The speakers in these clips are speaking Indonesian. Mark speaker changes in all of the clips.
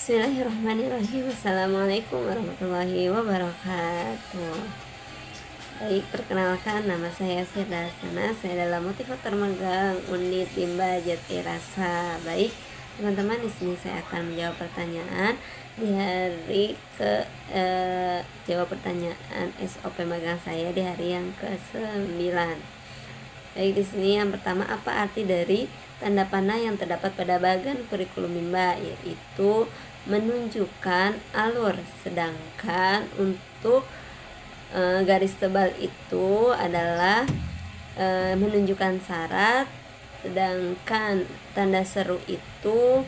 Speaker 1: Bismillahirrahmanirrahim. Assalamualaikum warahmatullahi wabarakatuh. Baik, perkenalkan nama saya Firdasana. Saya adalah motivator magang Unit Bimba Jati Rasa. Baik, teman-teman, di sini saya akan menjawab pertanyaan di hari jawab pertanyaan SOP magang saya di hari yang ke-9. Baik, di sini yang pertama, apa arti dari tanda panah yang terdapat pada bagan kurikulum Bimba, yaitu menunjukkan alur, sedangkan untuk garis tebal itu adalah menunjukkan syarat, sedangkan tanda seru itu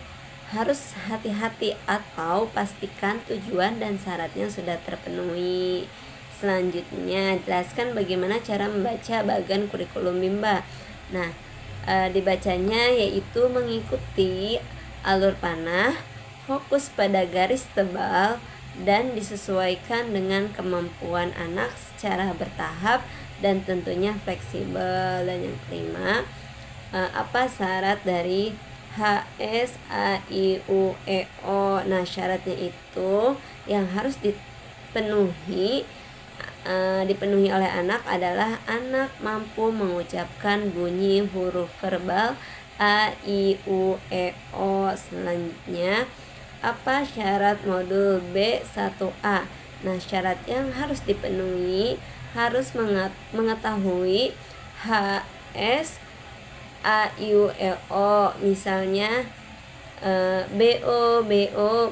Speaker 1: harus hati-hati atau pastikan tujuan dan syaratnya sudah terpenuhi. Selanjutnya, jelaskan bagaimana cara membaca bagan kurikulum Bimba. Nah, dibacanya yaitu mengikuti alur panah, fokus pada garis tebal, dan disesuaikan dengan kemampuan anak secara bertahap dan tentunya fleksibel. Dan yang kelima, apa syarat dari HS, A, I, U, E, O? Nah, syaratnya itu yang harus dipenuhi oleh anak adalah anak mampu mengucapkan bunyi huruf verbal A, I, U, E, O. Selanjutnya, apa syarat modul B1A? Nah, syarat yang harus dipenuhi harus mengetahui HS, A, I, U, E, O. Misalnya BO,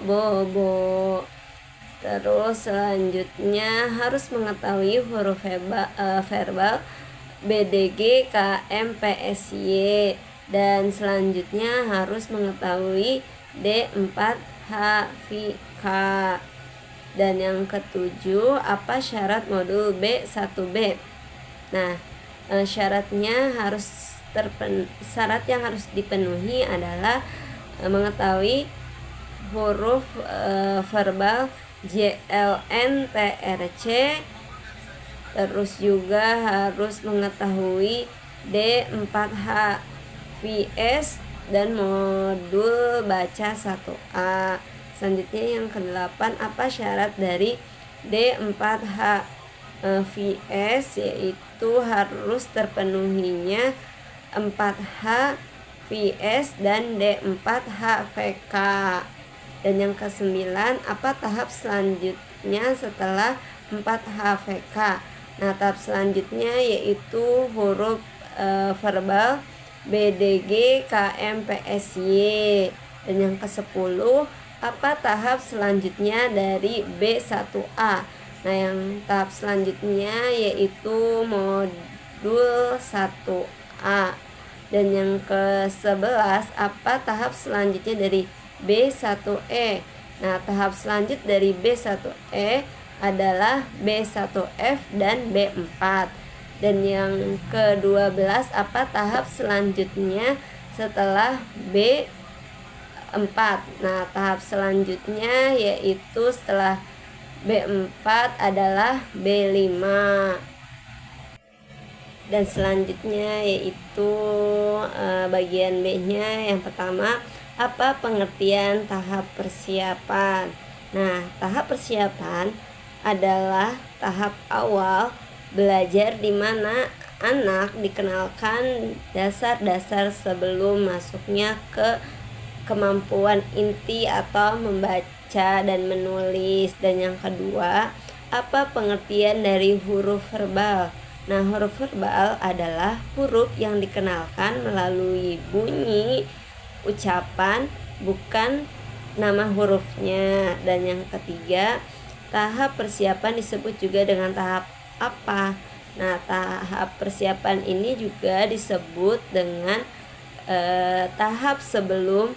Speaker 1: bobo. Terus selanjutnya harus mengetahui huruf verbal BDG, KM, PSY. Dan selanjutnya harus mengetahui D4, H, V, K. Dan yang ketujuh, apa syarat modul B1B? Nah, syarat yang harus dipenuhi adalah mengetahui huruf verbal JLN, TRC. Terus juga harus mengetahui D4H, VS, dan modul baca 1A. Selanjutnya yang ke-8, apa syarat dari D4H VS? Yaitu harus terpenuhinya 4H VS dan D4H VK. Dan yang ke-9, apa tahap selanjutnya setelah 4H VK? Nah, tahap selanjutnya yaitu huruf verbal BDG, KM, PSY. Dan yang ke-10, apa tahap selanjutnya dari B1A? Nah, yang tahap selanjutnya yaitu modul 1A. Dan yang ke-11, apa tahap selanjutnya dari B1E? Nah, tahap selanjut dari B1E adalah B1F dan B4. Dan yang ke-12, apa tahap selanjutnya setelah B4? Nah, tahap selanjutnya yaitu setelah B4 adalah B5. Dan selanjutnya yaitu bagian B-nya. Yang pertama, apa pengertian tahap persiapan? Nah, tahap persiapan adalah tahap awal belajar di mana anak dikenalkan dasar-dasar sebelum masuknya ke kemampuan inti atau membaca dan menulis. Dan yang kedua, apa pengertian dari huruf verbal? Nah, huruf verbal adalah huruf yang dikenalkan melalui bunyi ucapan, bukan nama hurufnya. Dan yang ketiga, tahap persiapan disebut juga dengan tahap apa? Nah, tahap persiapan ini juga disebut dengan tahap sebelum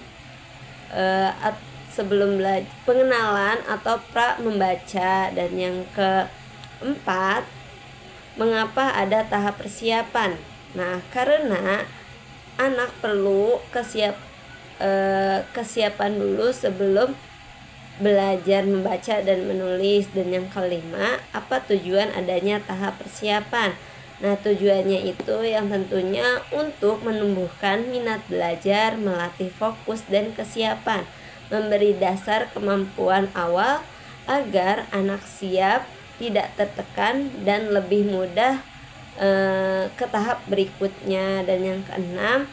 Speaker 1: pengenalan atau pra membaca. Dan yang keempat, mengapa ada tahap persiapan? Nah, karena anak perlu kesiapan dulu sebelum belajar membaca dan menulis. Dan yang kelima, apa tujuan adanya tahap persiapan? Nah, tujuannya itu yang tentunya untuk menumbuhkan minat belajar, melatih fokus dan kesiapan, memberi dasar kemampuan awal agar anak siap, tidak tertekan, dan lebih mudah ke tahap berikutnya. Dan yang keenam,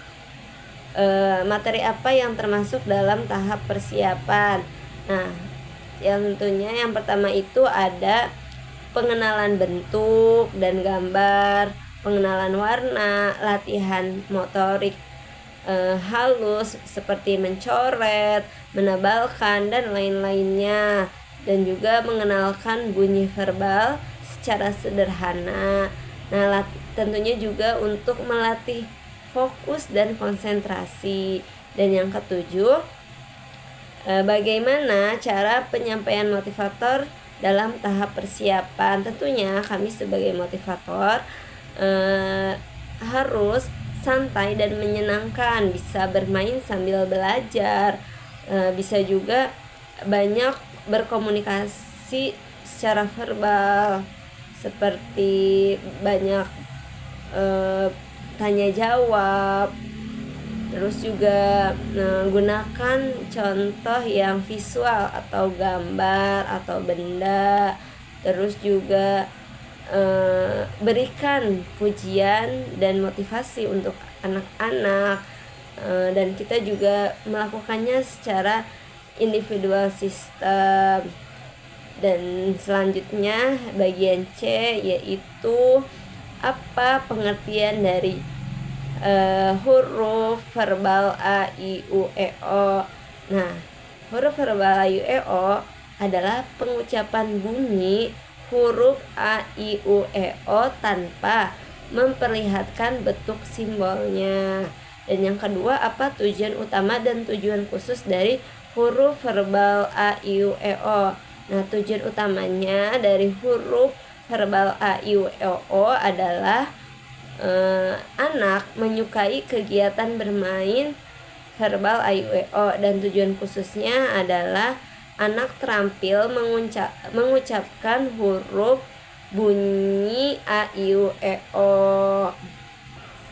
Speaker 1: materi apa yang termasuk dalam tahap persiapan. Nah, yang tentunya yang pertama itu ada pengenalan bentuk dan gambar, pengenalan warna, latihan motorik halus seperti mencoret, menebalkan, dan lain-lainnya, dan juga mengenalkan bunyi verbal secara sederhana. Nah, tentunya juga untuk melatih fokus dan konsentrasi. Dan yang ketujuh, bagaimana cara penyampaian motivator dalam tahap persiapan. Tentunya kami sebagai motivator harus santai dan menyenangkan, bisa bermain sambil belajar, bisa juga banyak berkomunikasi secara verbal, seperti banyak tanya jawab, terus juga gunakan contoh yang visual atau gambar atau benda, terus juga berikan pujian dan motivasi untuk anak-anak, dan kita juga melakukannya secara individual system. Dan selanjutnya bagian C, yaitu apa pengertian dari huruf verbal A, I, U, E, O. Nah, huruf verbal A, I, U, E, O adalah pengucapan bunyi huruf A, I, U, E, O tanpa memperlihatkan bentuk simbolnya. Dan yang kedua, apa tujuan utama dan tujuan khusus dari huruf verbal A, I, U, E, O. Nah, tujuan utamanya dari huruf verbal A, I, U, E, O adalah anak menyukai kegiatan bermain verbal A, I, U, E, O, dan tujuan khususnya adalah anak terampil mengucapkan huruf bunyi A, I, U, E, O.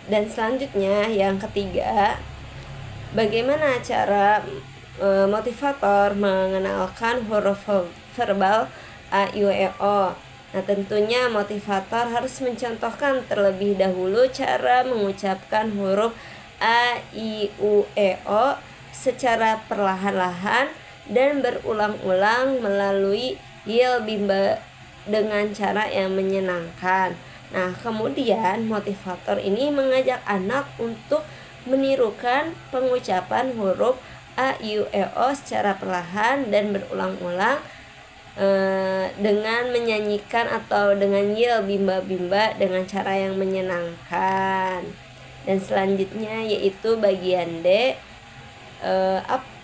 Speaker 1: Dan selanjutnya yang ketiga, bagaimana cara motivator mengenalkan huruf verbal A, I, U, E, O. Nah, tentunya motivator harus mencontohkan terlebih dahulu cara mengucapkan huruf A, I, U, E, O secara perlahan-lahan dan berulang-ulang melalui yel bimba dengan cara yang menyenangkan. Nah, kemudian motivator ini mengajak anak untuk menirukan pengucapan huruf A, I, U, E, O secara perlahan dan berulang-ulang dengan menyanyikan atau dengan yel bimba-bimba dengan cara yang menyenangkan. Dan selanjutnya yaitu bagian D,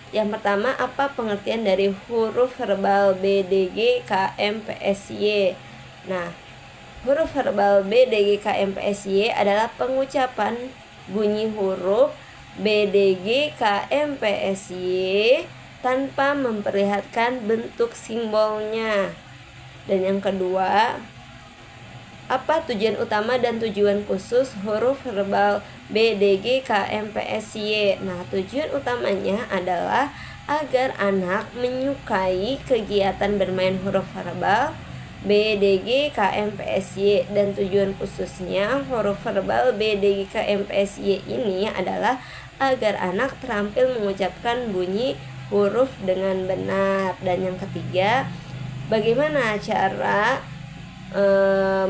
Speaker 1: yang pertama, apa pengertian dari huruf verbal B, D, G, K, M, P, S, Y. Nah, huruf verbal B, D, G, K, M, P, S, Y adalah pengucapan bunyi huruf B, D, G, K, M, P, S, Y tanpa memperlihatkan bentuk simbolnya. Dan yang kedua, apa tujuan utama dan tujuan khusus huruf verbal B, D, G, K, M, P, S, Y. Nah, tujuan utamanya adalah agar anak menyukai kegiatan bermain huruf verbal B, D, G, K, M, P, S, Y. Dan tujuan khususnya huruf verbal B, D, G, K, M, P, S, Y ini adalah agar anak terampil mengucapkan bunyi huruf dengan benar. Dan yang ketiga, bagaimana cara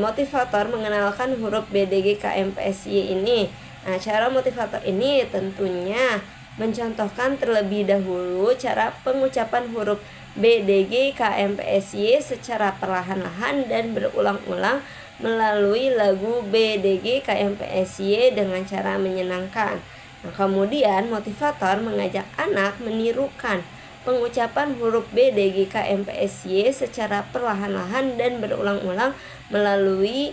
Speaker 1: motivator mengenalkan huruf B, D, G, K, M, P, S, Y ini. Nah, cara motivator ini tentunya mencontohkan terlebih dahulu cara pengucapan huruf B, D, G, K, M, P, S, Y secara perlahan-lahan dan berulang-ulang melalui lagu B, D, G, K, M, P, S, Y dengan cara menyenangkan. Nah, kemudian motivator mengajak anak menirukan pengucapan huruf B, D, G, K, M, P, S, Y secara perlahan-lahan dan berulang-ulang melalui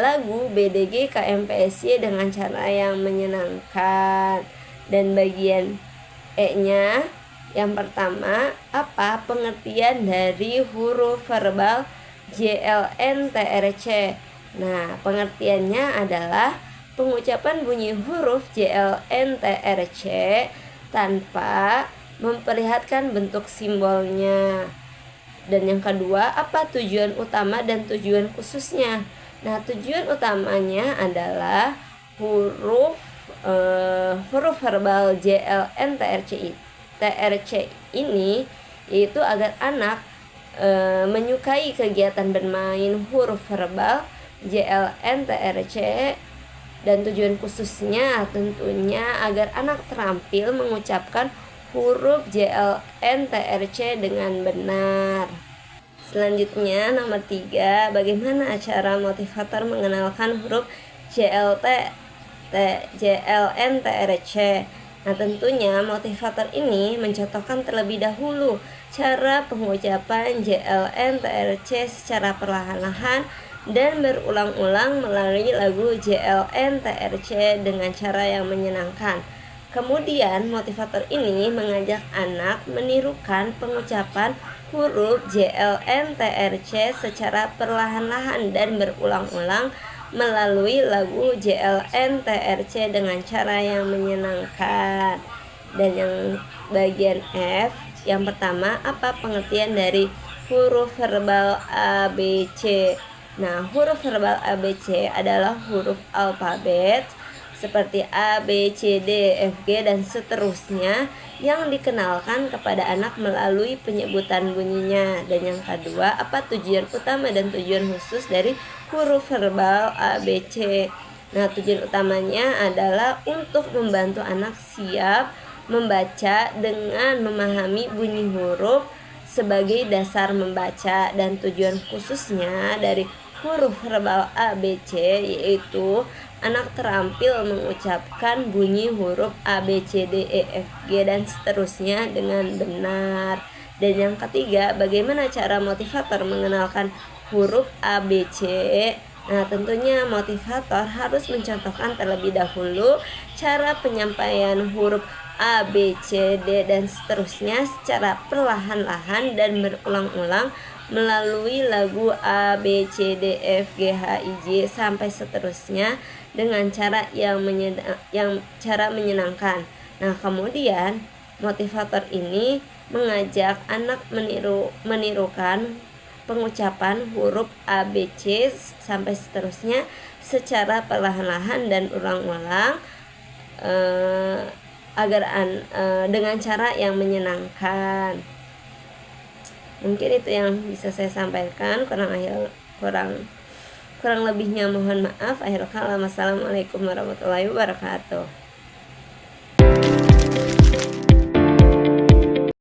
Speaker 1: lagu B, D, G, K, M, P, S, Y dengan cara yang menyenangkan. Dan bagian E-nya, yang pertama, apa pengertian dari huruf verbal J, L, N, T, R, C. Nah, pengertiannya adalah pengucapan bunyi huruf J, L, N, T, R, C tanpa memperlihatkan bentuk simbolnya. Dan yang kedua, apa tujuan utama dan tujuan khususnya? Nah, tujuan utamanya adalah huruf verbal TRC ini yaitu agar anak menyukai kegiatan bermain huruf verbal TRC, dan tujuan khususnya tentunya agar anak terampil mengucapkan huruf TRC dengan benar. Selanjutnya nomor 3, bagaimana cara motivator mengenalkan huruf TRC? Nah, tentunya motivator ini mencontohkan terlebih dahulu cara pengucapan TRC secara perlahan-lahan dan berulang-ulang melalui lagu TRC dengan cara yang menyenangkan. Kemudian motivator ini mengajak anak menirukan pengucapan huruf TRC secara perlahan-lahan dan berulang-ulang melalui lagu TRC dengan cara yang menyenangkan. Dan yang bagian F, yang pertama, apa pengertian dari huruf verbal ABC? Nah, huruf verbal ABC adalah huruf alfabet seperti A, B, C, D, F, G, dan seterusnya yang dikenalkan kepada anak melalui penyebutan bunyinya. Dan yang kedua, apa tujuan utama dan tujuan khusus dari huruf verbal ABC? Nah, tujuan utamanya adalah untuk membantu anak siap membaca dengan memahami bunyi huruf sebagai dasar membaca. Dan tujuan khususnya dari huruf verbal ABC yaitu anak terampil mengucapkan bunyi huruf A, B, C, D, E, F, G, dan seterusnya dengan benar. Dan yang ketiga, bagaimana cara motivator mengenalkan huruf A, B, C? Nah, tentunya motivator harus mencontohkan terlebih dahulu cara penyampaian huruf A, B, C, D, dan seterusnya secara perlahan-lahan dan berulang-ulang melalui lagu A, B, C, D, F, G, H, I, J sampai seterusnya dengan cara yang menyenangkan. Nah, kemudian motivator ini mengajak anak menirukan pengucapan huruf A, B, C sampai seterusnya secara perlahan-lahan dan ulang-ulang dengan cara yang menyenangkan. Mungkin itu yang bisa saya sampaikan, kurang lebihnya mohon maaf. Akhirul kalam, assalamualaikum warahmatullahi wabarakatuh.